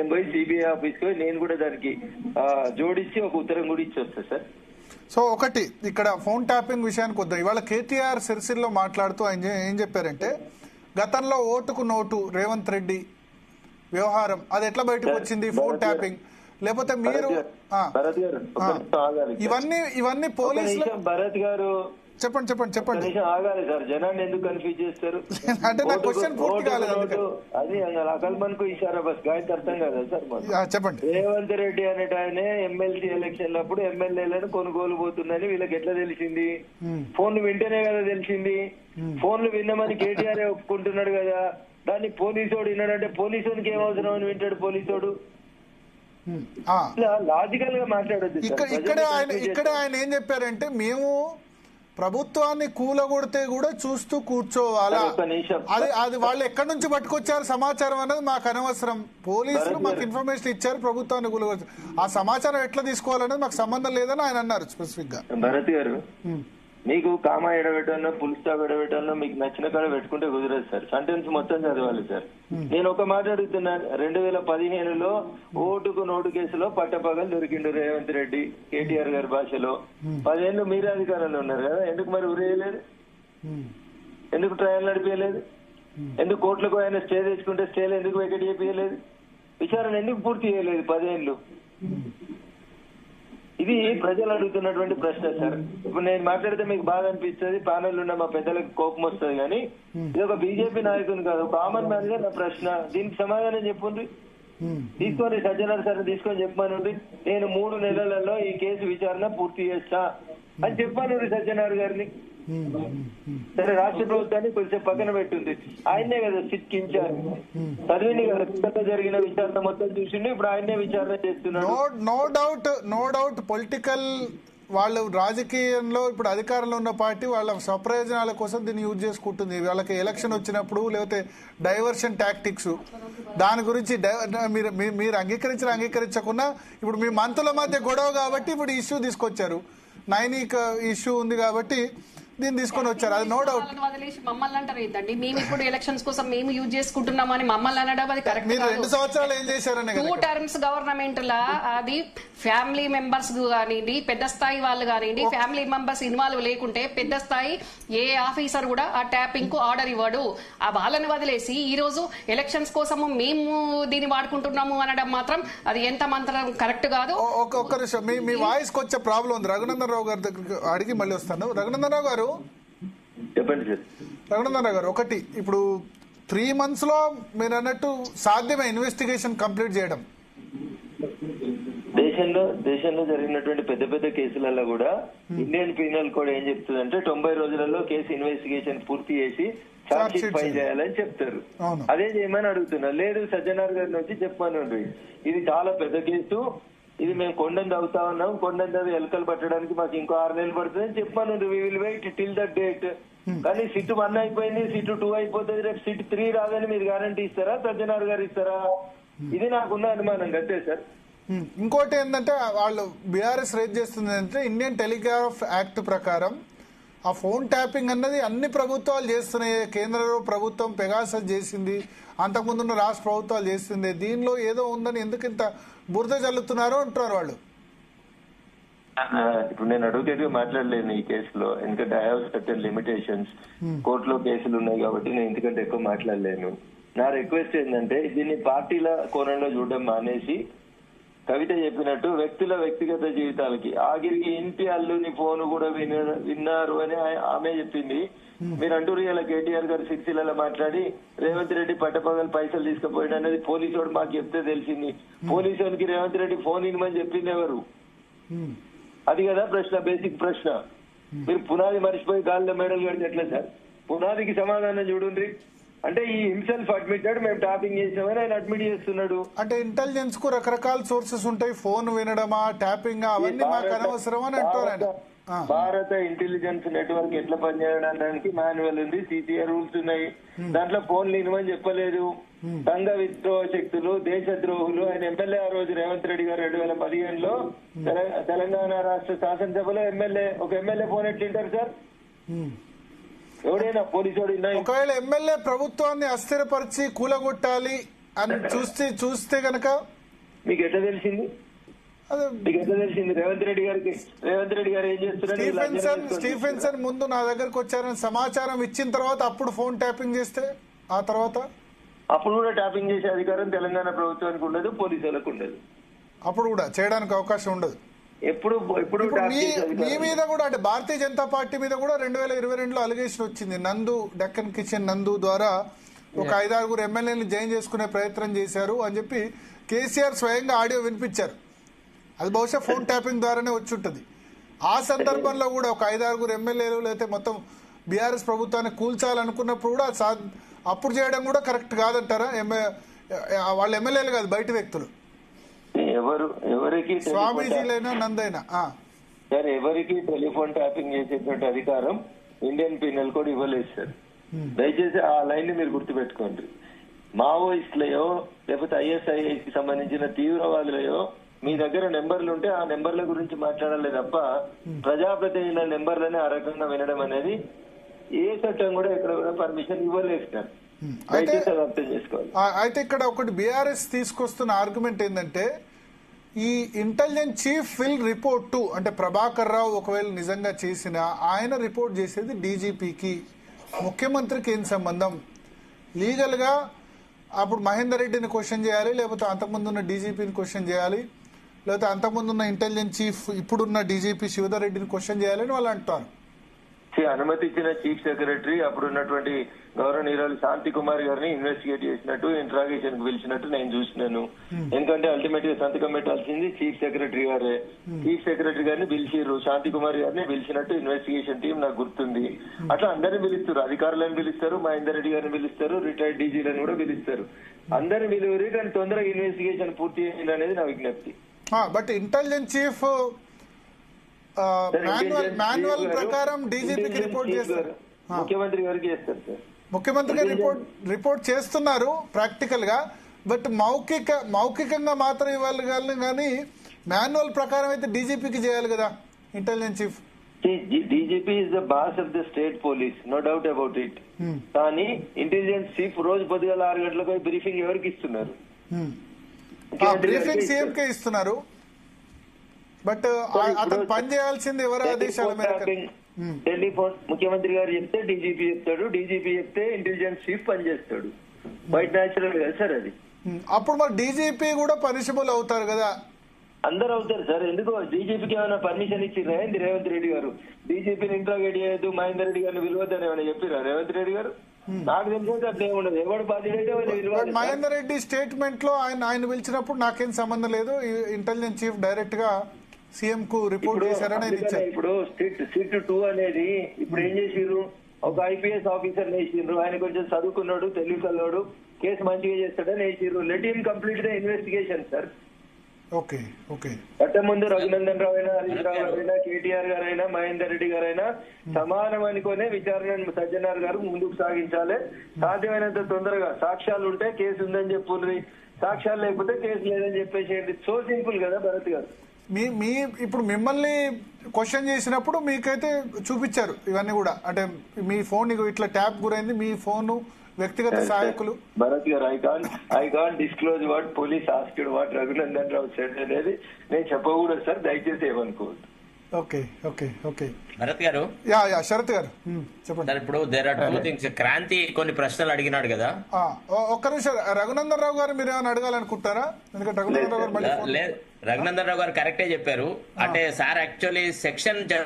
నేను పోయి సిబిఐ ఆఫీస్కి పోయి నేను కూడా దానికి జోడించి ఒక ఉత్తరం కూడా ఇచ్చి వస్తా సార్. సో ఒకటి ఇక్కడ ఫోన్ ట్యాపింగ్ విషయానికి వద్దాం. ఇవాళ కేటీఆర్ సిరిసిల్లో మాట్లాడుతూ ఆయన ఏం చెప్పారంటే, గతంలో ఓటుకు నోటు రేవంత్ రెడ్డి వ్యవహారం అది ఎట్లా బయటకు వచ్చింది, ఫోన్ ట్యాపింగ్, లేకపోతే మీరు ఇవన్నీ పోలీసులు. భరత్ గారు చెప్పండి ఆగాలి సార్, జనాన్ని ఎందుకు కన్ఫ్యూజ్ చేస్తారు అంటే నా క్వశ్చన్ పూర్తి కాలేదు. అది అకల్మన్కు ఇషారా బస్ గాయకు అర్థం కదా సార్. చెప్పండి. రేవంత్ రెడ్డి అనేట ఆయన ఎమ్మెల్సీ ఎలక్షన్ అప్పుడు ఎమ్మెల్యేలను కొనుగోలు పోతుందని వీళ్ళకి ఎట్లా తెలిసింది? ఫోన్లు వింటేనే కదా తెలిసింది. ఫోన్లు విన్నామని కేటీఆర్ ఒప్పుకుంటున్నాడు కదా. దాన్ని పోలీసోడు విన్నాడంటే పోలీసునికి ఏం అవసరం అని వింటాడు పోలీసోడు? లాజికల్ గా మాట్లాడొద్దు. ఇక్కడ ఆయన ఏం చెప్పారంటే, మేము ప్రభుత్వాన్ని కూలగొడితే కూడా చూస్తూ కూర్చోవాలా, అది వాళ్ళు ఎక్కడి నుంచి పట్టుకొచ్చారు సమాచారం అనేది మాకు అనవసరం, పోలీసులు మాకు ఇన్ఫర్మేషన్ ఇచ్చారు ప్రభుత్వాన్ని కూలగొచ్చారు, ఆ సమాచారం ఎట్లా తీసుకోవాలనేది మాకు సంబంధం లేదని ఆయన అన్నారు స్పెసిఫిక్ గా. భరత్ గారు, మీకు కామా ఎడబెట్టాలో పుల్ స్టాప్ ఎడబెట్టాలో మీకు నచ్చిన కాడ పెట్టుకుంటే కుదరదు సార్. సెంటెన్స్ మొత్తం చదవాలి సార్. నేను ఒక మాట అడుగుతున్నా, 2015లో ఓటుకు నోటు కేసులో పట్టపగలు దొరికిండు రేవంత్ రెడ్డి కేటీఆర్ గారి భాషలో. 10 ఏళ్ళు మీరే అధికారంలో ఉన్నారు కదా, ఎందుకు మరి ఉరేయలేదు? ఎందుకు ట్రయల్ నడిపేయలేదు? ఎందుకు కోర్టులకు ఆయన స్టే తెచ్చుకుంటే స్టేలు ఎందుకు వెకెట్ చేయలేదు? విచారణ ఎందుకు పూర్తి చేయలేదు 10 ఏళ్ళు? ఇది ప్రజలు అడుగుతున్నటువంటి ప్రశ్న సార్. ఇప్పుడు నేను మాట్లాడితే మీకు బాధ అనిపిస్తుంది, ప్యానెల్ ఉన్న మా పెద్దలకు కోపం వస్తుంది, కానీ ఇది ఒక బీజేపీ నాయకుని కాదు, కామన్ మ్యాన్ గా నా ప్రశ్న. దీనికి సమాధానం చెప్పుండ్రి, తీసుకొని సజ్జనార్ సార్ తీసుకొని చెప్పమనుండ్రి. నేను 3 నెలలలో ఈ కేసు విచారణ పూర్తి చేస్తా అని చెప్పాను సజ్జనార్ గారిని. సరే, రాష్ట్ర ప్రభుత్వాన్ని కొంచెం పక్కన పెట్టుంది, ఆయనే కదా సిట్ ఇన్ఛార్జ్, చదివింది కదా జరిగిన విచారణ మొత్తం చూసిండు, ఇప్పుడు ఆయనే విచారణ చేస్తున్నాడు. నో డౌట్ పొలిటికల్ వాళ్ళు రాజకీయంలో ఇప్పుడు అధికారంలో ఉన్న పార్టీ వాళ్ళ స్వప్రయోజనాల కోసం దీన్ని యూజ్ చేసుకుంటుంది. వాళ్ళకి ఎలక్షన్ వచ్చినప్పుడు లేకపోతే డైవర్షన్ టాక్టిక్స్, దాని గురించి మీరు అంగీకరించకుండా ఇప్పుడు మీ మంత్రుల మధ్య గొడవ కాబట్టి ఇప్పుడు ఇష్యూ తీసుకొచ్చారు, నైనిక్ ఇష్యూ ఉంది కాబట్టి దీన్ని తీసుకొని వచ్చారు. అది నో డౌట్. వదిలేసి మమ్మల్ని అంటారు ఏంటండి, మేము ఇప్పుడు ఎలక్షన్స్ కోసం మేము యూజ్ చేసుకుంటున్నామని మమ్మల్ని అనడం అది కరెక్ట్. మీరు 2 సంవత్సరాలు ఏం చేశారని 2 టర్మ్స్ గవర్నమెంట్ లా అది ఫ్యామిలీ మెంబర్స్ కానివ్వండి, పెద్ద స్థాయి వాళ్ళు కానివ్వండి, ఫ్యామిలీ మెంబర్స్ ఇన్వాల్వ్ లేకుంటే పెద్ద స్థాయి ఏ ఆఫీసర్ కూడా ఆ ట్యాపింగ్ కు ఆర్డర్ ఇవ్వడు. ఆ వాళ్ళని వదిలేసి ఈ రోజు ఎలక్షన్స్ కోసము మేము దీన్ని వాడుకుంటున్నాము అనడం మాత్రం అది ఎంత మాత్రం కరెక్ట్ కాదు. ఒక్క నిమిషం, మీ వాయిస్ కి వచ్చే ప్రాబ్లం ఉంది. రఘునందన్ రావు గారి దగ్గర అడిగి మళ్ళీ వస్తాను. రఘునందన్ రావు గారు చెప్పండి సార్. రఘునందన్ రావు గారు, ఒకటి ఇప్పుడు 3 months లో మీరు అన్నట్టు సాధ్యమే ఇన్వెస్టిగేషన్ కంప్లీట్ చేయడం? దేశంలో జరిగినటువంటి పెద్ద పెద్ద కేసులలో కూడా ఇండియన్ పీనల్ కోడ్ ఏం చెప్తుందంటే 90 రోజులలో కేసు ఇన్వెస్టిగేషన్ పూర్తి చేసి ఛార్జ్ షీట్ ఫైల్ చేయాలని చెప్తారు. అదే చేయమని అడుగుతున్నా. లేదు, సజ్జనార్ గారి నుంచి చెప్పమని, ఇది చాలా పెద్ద కేసు, ఇది మేము కొండని తవ్వుతా ఉన్నాం, కొండని తవ్వి ఎలకలు పట్టడానికి మాకు ఇంకో 6 నెలలు పడుతుంది చెప్పమని, we will wait till that date. కానీ సిట్ 1 అయిపోయింది, సిట్ 2 అయిపోతుంది, రేపు సిట్ 3 రాదని మీరు గ్యారంటీ ఇస్తారా? సజ్జనార్ గారు ఇస్తారా? ఇది నాకున్న అనుమానం అంతే సార్. ఇంకోటి ఏంటంటే వాళ్ళు బీఆర్ఎస్ రేజ్ చేస్తుంది అంటే ఇండియన్ టెలిగ్రాఫ్ యాక్ట్ ప్రకారం ఆ ఫోన్ ట్యాపింగ్ అన్నది అన్ని ప్రభుత్వాలు చేస్తున్నాయి. కేంద్ర ప్రభుత్వం పెగాసస్ చేసింది, అంతకుముందున్న రాష్ట్ర ప్రభుత్వాలు చేస్తుంది. దీనిలో ఏదో ఉందని ఎందుకు ఇంత బురద చల్లుతున్నారో అంటున్నారు వాళ్ళు. ఇప్పుడు నేను అడ్వకేట్ గా మాట్లాడలేను ఈ కేసులో, ఎందుకంటే ఐ హావ్ సర్టెన్ లిమిటేషన్స్. కోర్టులో కేసులు ఉన్నాయి కాబట్టి నేను ఇంతకంటే ఎక్కువ మాట్లాడలేను. నా రిక్వెస్ట్ ఏంటంటే దీన్ని పార్టీల కోణంలో చూడడం మానేసి, కవిత చెప్పినట్టు వ్యక్తుల వ్యక్తిగత జీవితాలకి, ఆఖరికి ఇంటి అల్లుని ఫోన్ కూడా విన్నారు అని ఆమె చెప్పింది. మీరు అంటూరు ఇలా కేటీఆర్ గారు సిరిసిల్లలో మాట్లాడి రేవంత్ రెడ్డి పట్టపగలు పైసలు తీసుకుపోయాడు అనేది పోలీసు మాకు చెప్తే తెలిసింది. పోలీసులకి రేవంత్ రెడ్డి ఫోన్ ఇవ్వమని చెప్పింది ఎవరు? అది కదా ప్రశ్న, బేసిక్ ప్రశ్న. మీరు పునాది మర్చిపోయి గాలిలో మెడల్ కడితే ఎట్లా సార్? పునాదికి సమాధానం చూడండి. అంటే ఈ హిమ్సెల్ఫ్ అడ్మిటెడ్, మేము ట్యాపింగ్ చేసామని ఆయన అడ్మిట్ చేస్తున్నాడు. అంటే ఇంటెలిజెన్స్ కు రకరకాల సోర్సెస్ ఉంటాయి, ఫోన్ వినడమా, ట్యాపింగ్ అవన్నీ మాకు అనవసరం అని అంటారు. భారత ఇంటెలిజెన్స్ నెట్వర్క్ ఎట్లా పనిచేయడానికి మాన్యువల్ ఉంది, సిసిఏ రూల్స్ ఉన్నాయి. దాంట్లో ఫోన్లు వినమని చెప్పలేదు. సంఘ విద్రోహ శక్తులు, దేశద్రోహులు. ఆయన ఎమ్మెల్యే ఆ రోజు రేవంత్ రెడ్డి గారు 2015లో తెలంగాణ రాష్ట్ర శాసనసభలో ఒక ఎమ్మెల్యే ఫోన్ ఎట్లుంటారు సార్? ఎవడైనా పోలీసు ఒకవేళ ఎమ్మెల్యే ప్రభుత్వాన్ని అస్థిరపరిచి కూలగొట్టాలి అని చూస్తే కనుక మీకు ఎట్లా తెలిసింది? అదే మీకు ఎట్లా తెలిసింది? రేవంత్ రెడ్డి గారు ఏం చేస్తున్నారు? స్టీఫెన్సన్ ముందు నా దగ్గరకు వచ్చారని సమాచారం ఇచ్చిన తర్వాత అప్పుడు ఫోన్ ట్యాపింగ్ చేస్తే ఆ తర్వాత అప్పుడు కూడా ట్యాపింగ్ చేసే అధికారం తెలంగాణ ప్రభుత్వానికి ఉండదు, పోలీసులకు ఉండదు. అప్పుడు కూడా చేయడానికి అవకాశం ఉండదు. ఎప్పుడు మీ మీద కూడా అంటే భారతీయ జనతా పార్టీ మీద కూడా 2022లో అలిగేషన్ వచ్చింది. నందు డెక్కన్ కిచెన్ నందు ద్వారా ఒక 5-6 ఎమ్మెల్యేలు జాయిన్ చేసుకునే ప్రయత్నం చేశారు అని చెప్పి కేసీఆర్ స్వయంగా ఆడియో వినిపించారు. అది బహుశా ఫోన్ ట్యాపింగ్ ద్వారానే వచ్చి ఉంటుంది. ఆ సందర్భంలో కూడా ఒక 5-6 ఎమ్మెల్యేలు లేకపోతే మొత్తం బీఆర్ఎస్ ప్రభుత్వాన్ని కూల్చాలనుకున్నప్పుడు కూడా అప్పుడు చేయడం కూడా కరెక్ట్ కాదంటారా? వాళ్ళ ఎమ్మెల్యేలు కాదు, బయట వ్యక్తులు, ఎవరికి స్వామీజీలైనా నందైనా సార్ ఎవరికి టెలిఫోన్ ట్యాపింగ్ చేసేటువంటి అధికారం ఇండియన్ పీనల్ కోడ్ ఇవ్వలేదు సార్. దయచేసి ఆ లైన్ ని మీరు గుర్తుపెట్టుకోండి. మావోయిస్టులయో లేకపోతే ఐఎస్ఐకి సంబంధించిన తీవ్రవాదులయో మీ దగ్గర నెంబర్లు ఉంటే ఆ నెంబర్ల గురించి మాట్లాడాలి తప్ప ప్రజాప్రతినిధుల నెంబర్లని ఆ రకంగా వినడం అనేది ఏ చట్టం కూడా ఎక్కడ కూడా పర్మిషన్ ఇవ్వలేదు సార్. దయచేసి అది అర్థం చేసుకోవాలి. అయితే ఇక్కడ ఒకటి బీఆర్ఎస్ తీసుకొస్తున్న ఆర్గ్యుమెంట్ ఏంటంటే ఈ intelligence chief will report to అంటే ప్రభాకర్ రావు ఒకవేళ నిజంగా చేసిన ఆయన రిపోర్ట్ చేసేది డీజీపీకి, ముఖ్యమంత్రికి ఏం సంబంధం? లీగల్ గా అప్పుడు మహేందర్ రెడ్డిని క్వశ్చన్ చేయాలి, లేకపోతే అంతకుముందు ఉన్న డీజీపీని క్వశ్చన్ చేయాలి, లేకపోతే అంతకుముందు ఉన్న ఇంటెలిజెన్స్ చీఫ్ ఇప్పుడున్న డీజీపీ శివధర్ రెడ్డిని క్వశ్చన్ చేయాలని వాళ్ళు అంటారు. అనుమతి ఇచ్చిన చీఫ్ సెక్రటరీ అప్పుడున్నటువంటి గౌరవనీయురాలు శాంతి కుమార్ గారిని ఇన్వెస్టిగేట్ చేసినట్టు ఇంట్రాగేషన్ కు పిలిచినట్టు నేను చూసినాను. ఎందుకంటే అల్టిమేట్ గా సంతకం పెట్టాల్సింది చీఫ్ సెక్రటరీ గారే. చీఫ్ సెక్రటరీ గారిని పిలిచిర్రు, శాంతి కుమార్ గారిని పిలిచినట్టు ఇన్వెస్టిగేషన్ టీం నాకు గుర్తుంది. అట్లా అందరిని పిలుస్తారు, అధికారులను పిలుస్తారు, మహేందర్ రెడ్డి గారిని పిలుస్తారు, రిటైర్డ్ డీజీలను కూడా పిలుస్తారు. అందరిని పిలువరు, కానీ తొందరగా ఇన్వెస్టిగేషన్ పూర్తి చేయాలి అనేది నా విజ్ఞప్తి. బట్ ఇంటెలిజెన్స్ చీఫ్ మాన్యువల్ ప్రకారం డీజీపీకి రిపోర్ట్ చేస్తారు, ముఖ్యమంత్రి గారికి చేస్తారు సార్. ముఖ్యమంత్రిగా రిపోర్ట్ చేస్తున్నారు ప్రాక్టికల్ గా. బట్ మౌఖికంగా మాత్రం ఇవ్వాలి కానీ మాన్యువల్ ప్రకారం అయితే డీజీపీకి చేయాలి కదా intelligence chief. DGP is the boss of the state police, no doubt about it. కానీ ఇంటెలిజెన్స్ చీఫ్ రోజు పొద్దుగాల 6 గంటలకు బ్రీఫింగ్ ఎవరికి ఇస్తున్నారు? బ్రీఫింగ్ సీఎం కే ఇస్తున్నారు. బట్ అతను పని చేయాల్సింది ఎవరి ఆదేశాల మేరకు? టెలిఫోన్ ముఖ్యమంత్రి గారు చెప్తే డీజీపీ చెప్తాడు, డీజీపీ చెప్తే ఇంటెలిజెన్స్ చీఫ్ పనిచేస్తాడు. బయట న్యాచురల్ కదా సార్ అది. అప్పుడు మరి డీజీపీ కూడా పనిషబుల్ అవుతారు కదా? అందరు అవుతారు సార్. ఎందుకు డీజీపీకి ఏమైనా పర్మిషన్ ఇచ్చిర్రా ఏంది రేవంత్ రెడ్డి గారు? డీజీపీని ఇంట్రాగేట్ చేయొద్దు, మహేందర్ రెడ్డి గారిని విలువద్దని ఏమైనా చెప్పిరా రేవంత్ రెడ్డి గారు? నాకు తెలిసి అట్లా ఏముండదు. ఎవడు బాధ్యత? మహేందర్ రెడ్డి స్టేట్మెంట్ లో ఆయన పిలిచినప్పుడు నాకేం సంబంధం లేదు, ఇంటెలిజెన్స్ చీఫ్ డైరెక్ట్ గా సీఎం కు రిపోర్ట్ చేశారని ఇప్పుడు సిట్ 2 అనేది ఇప్పుడు ఏం చేసిర్రు? ఒక ఐపీఎస్ ఆఫీసర్ వేసిర్రు, ఆయన కొంచెం చదువుకున్నాడు, తెలివి కల్లాడు, కేసు మంచిగా చేస్తాడని వేసిర్రు. Let him complete the investigation sir. Okay okay. గత ముందు రఘునందన్ రావు అయినా, హరీష్ రావు గారైనా, కేటీఆర్ గారైనా, మహేందర్ రెడ్డి గారైనా సమానం అనుకునే విచారణ సజ్జనార్ గారు ముందుకు సాగించాలి. సాధ్యమైనంత తొందరగా సాక్ష్యాలు ఉంటే కేసు ఉందని చెప్పుర్రి, సాక్ష్యాలు లేకపోతే కేసు లేదని చెప్పేసేయండి. సో సింపుల్ కదా భరత్ గారు. మీ ఇప్పుడు మిమ్మల్ని క్వశ్చన్ చేసినప్పుడు మీకైతే చూపించారు ఇవన్నీ కూడా, అంటే మీ ఫోన్ ఇట్లా ట్యాప్ గురైంది, మీ ఫోన్ వ్యక్తిగత సహాయకులు. భరత్ గారు I can't disclose what police asked what Raghunandan Rao said అనేది నేను చెప్పకూడదు సార్, దయచేసి ఏమనుకోవద్దు. Okay okay okay. భరత్ గారు, శరత్ గారు చెప్పండి. ఇప్పుడు దేర్ ఆర్ 2 థింగ్స్. క్రాంతి కొన్ని ప్రశ్నలు అడిగినాడు కదా, ఒక్క నిమిషం. రఘునందన్ రావు గారు మీరు ఏమైనా అడగాలనుకుంటారా? ఎందుకంటే రఘునందన్ రావు గారు రఘునందన్ రావు గారు కరెక్టే చెప్పారు. అంటే సార్ యాక్చువల్లీ సెక్షన్